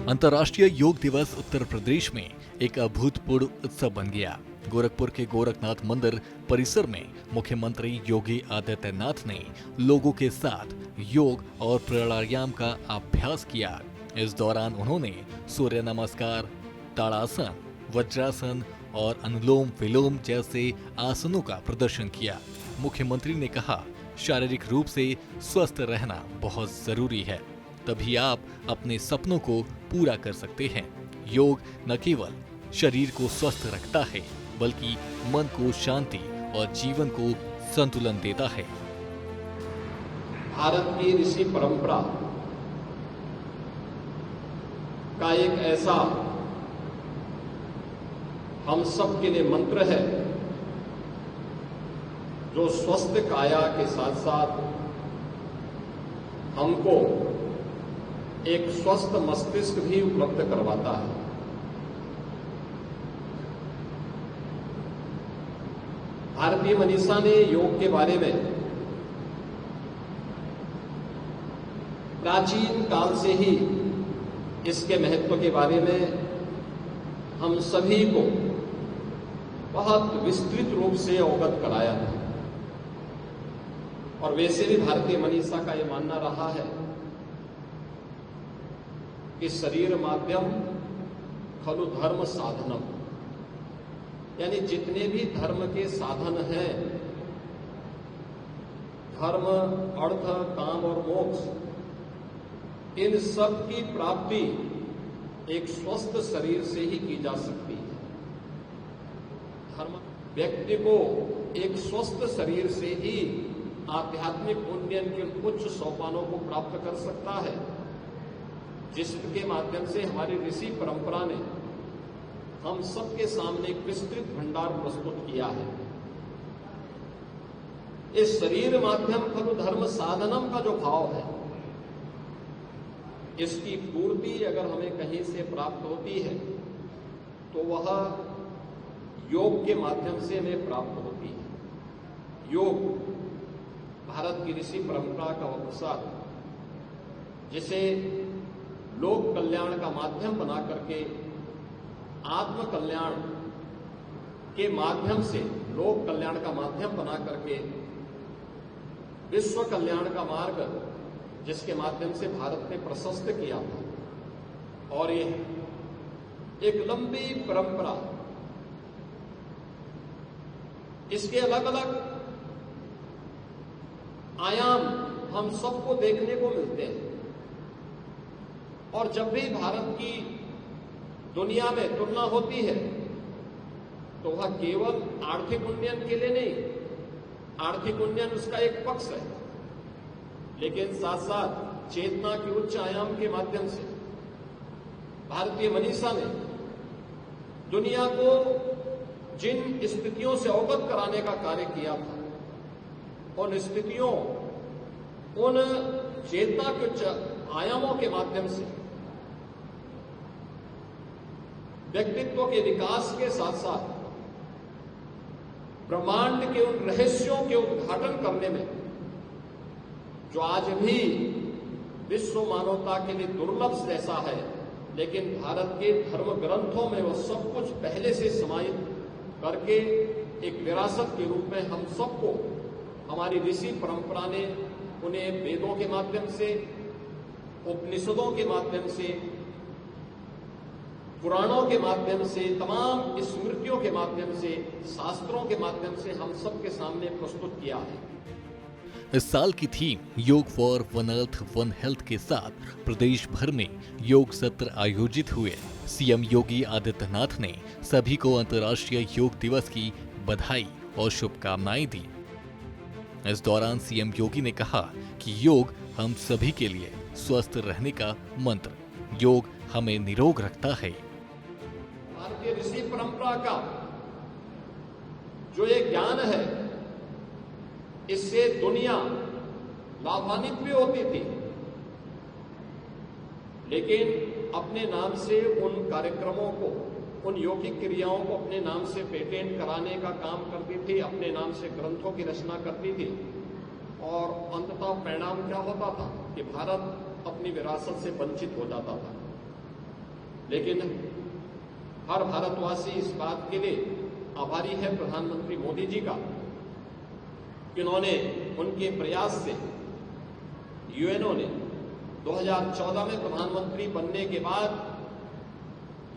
अंतर्राष्ट्रीय योग दिवस उत्तर प्रदेश में एक अभूतपूर्व उत्सव बन गया। गोरखपुर के गोरखनाथ मंदिर परिसर में मुख्यमंत्री योगी आदित्यनाथ ने लोगों के साथ योग और प्राणायाम का अभ्यास किया। इस दौरान उन्होंने सूर्य नमस्कार, ताड़ासन, वज्रासन और अनुलोम विलोम जैसे आसनों का प्रदर्शन किया। मुख्यमंत्री ने कहा, शारीरिक रूप से स्वस्थ रहना बहुत जरूरी है, तभी आप अपने सपनों को पूरा कर सकते हैं। योग न केवल शरीर को स्वस्थ रखता है, बल्कि मन को शांति और जीवन को संतुलन देता है। भारत की ऋषि परंपरा का एक ऐसा हम सब के लिए मंत्र है जो स्वस्थ काया के साथ साथ हमको एक स्वस्थ मस्तिष्क भी उपलब्ध करवाता है। भारतीय मनीषा ने योग के बारे में प्राचीन काल से ही इसके महत्व के बारे में हम सभी को बहुत विस्तृत रूप से अवगत कराया है। और वैसे भी भारतीय मनीषा का यह मानना रहा है कि शरीर माध्यम खलु धर्म साधनम, यानी जितने भी धर्म के साधन हैं, धर्म, अर्थ, काम और मोक्ष, इन सब की प्राप्ति एक स्वस्थ शरीर से ही की जा सकती है। धर्म व्यक्ति को एक स्वस्थ शरीर से ही आध्यात्मिक उन्नयन के उच्च सोपानों को प्राप्त कर सकता है, जिसके माध्यम से हमारी ऋषि परंपरा ने हम सबके सामने एक विस्तृत भंडार प्रस्तुत किया है। इस शरीर माध्यम खलु धर्म साधनम का जो भाव है, इसकी पूर्ति अगर हमें कहीं से प्राप्त होती है तो वह योग के माध्यम से हमें प्राप्त होती है। योग भारत की ऋषि परंपरा का अवसर, जिसे लोक कल्याण का माध्यम बना करके आत्म कल्याण के माध्यम से, लोक कल्याण का माध्यम बना करके विश्व कल्याण का मार्ग, जिसके माध्यम से भारत ने प्रशस्त किया था। और ये एक लंबी परंपरा, इसके अलग अलग आयाम हम सबको देखने को मिलते हैं। और जब भी भारत की दुनिया में तुलना होती है तो वह केवल आर्थिक उन्नयन के लिए नहीं, आर्थिक उन्नयन उसका एक पक्ष है, लेकिन साथ साथ चेतना के उच्च आयाम के माध्यम से भारतीय मनीषा ने दुनिया को जिन स्थितियों से अवगत कराने का कार्य किया था, उन स्थितियों, उन चेतना के उच्च आयामों के माध्यम से व्यक्तित्व के विकास के साथ साथ ब्रह्मांड के उन रहस्यों के उद्घाटन करने में, जो आज भी विश्व मानवता के लिए दुर्लभ जैसा है, लेकिन भारत के धर्म ग्रंथों में वो सब कुछ पहले से समाहित करके एक विरासत के रूप में हम सबको हमारी ऋषि परंपरा ने उन्हें वेदों के माध्यम से, उपनिषदों के माध्यम से, पुराणों के माध्यम से, तमाम स्मृतियों के माध्यम से, शास्त्रों के माध्यम से हम सबके सामने प्रस्तुत किया है। इस साल की थीम योग for one earth one health के साथ प्रदेश भर में योग सत्र आयोजित हुए। सीएम योगी आदित्यनाथ ने सभी को अंतर्राष्ट्रीय योग दिवस की बधाई और शुभकामनाएं दी। इस दौरान सीएम योगी ने कहा कि योग हम सभी के लिए स्वस्थ रहने का मंत्र, योग हमें निरोग रखता है। भारतीय ऋषि परंपरा का जो ये ज्ञान है, इससे दुनिया लाभान्वित भी होती थी, लेकिन अपने नाम से उन कार्यक्रमों को, उन योगिक क्रियाओं को अपने नाम से पेटेंट कराने का काम करती थी, अपने नाम से ग्रंथों की रचना करती थी। और अंततः परिणाम क्या होता था कि भारत अपनी विरासत से वंचित हो जाता था। लेकिन हर भारतवासी इस बात के लिए आभारी है प्रधानमंत्री मोदी जी का कि उन्होंने उनके प्रयास से यूएनओ ने 2014 में प्रधानमंत्री बनने के बाद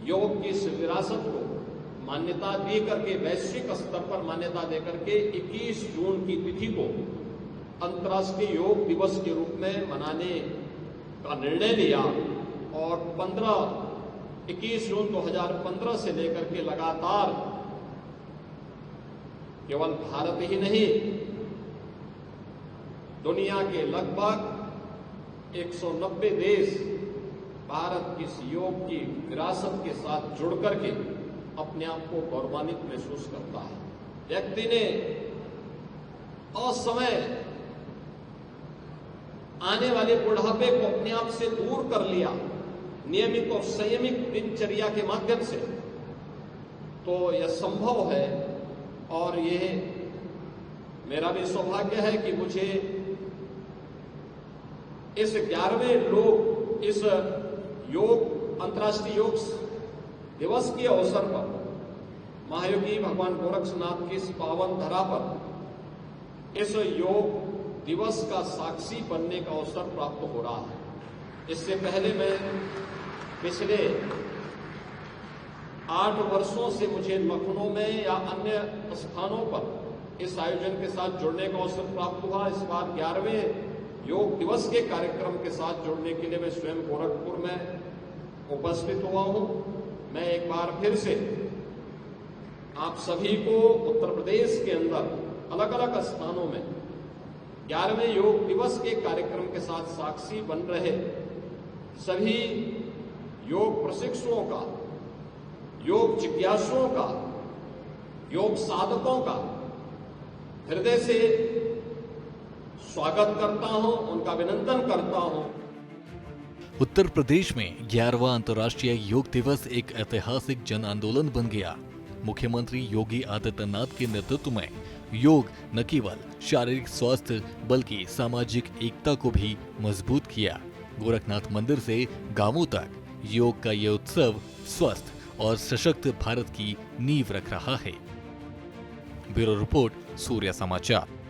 योग की इस विरासत को मान्यता दे करके वैश्विक स्तर पर मान्यता दे करके 21 जून की तिथि को अंतर्राष्ट्रीय योग दिवस के रूप में मनाने का निर्णय लिया और 21 जून 2015 से लेकर के लगातार केवल भारत ही नहीं, दुनिया के लगभग 190 देश भारत की इस योग की विरासत के साथ जुड़ करके अपने आप को गौरवान्वित महसूस करता है। व्यक्ति ने असमय आने वाले बुढ़ापे को अपने आप से दूर कर लिया नियमित और संयमित दिनचर्या के माध्यम से, तो यह संभव है। और ये मेरा भी सौभाग्य है कि मुझे इस 11वें इस योग अंतर्राष्ट्रीय योग दिवस के अवसर पर महायोगी भगवान गोरक्षनाथ की इस पावन धरा पर इस योग दिवस का साक्षी बनने का अवसर प्राप्त हो रहा है। इससे पहले मैं पिछले 8 वर्षों से मुझे लखनऊ में या अन्य स्थानों पर इस आयोजन के साथ जुड़ने का अवसर प्राप्त हुआ। इस बार 11वें योग दिवस के कार्यक्रम के साथ जुड़ने के लिए मैं स्वयं गोरखपुर में उपस्थित हुआ हूं। मैं एक बार फिर से आप सभी को उत्तर प्रदेश के अंदर अलग अलग स्थानों में 11वें योग दिवस के कार्यक्रम के साथ साक्षी बन रहे सभी योग प्रशिक्षुओं का, योग जिज्ञासुओं का, योग साधकों का हृदय से स्वागत करता हूं, उनका अभिनंदन करता हूं। उत्तर प्रदेश में 11वां अंतर्राष्ट्रीय योग दिवस एक ऐतिहासिक जन आंदोलन बन गया। मुख्यमंत्री योगी आदित्यनाथ के नेतृत्व में योग न केवल शारीरिक स्वास्थ्य बल्कि सामाजिक एकता को भी मजबूत किया। गोरखनाथ मंदिर से गांवों तक योग का ये उत्सव स्वस्थ और सशक्त भारत की नींव रख रहा है। ब्यूरो रिपोर्ट, सूर्य समाचार।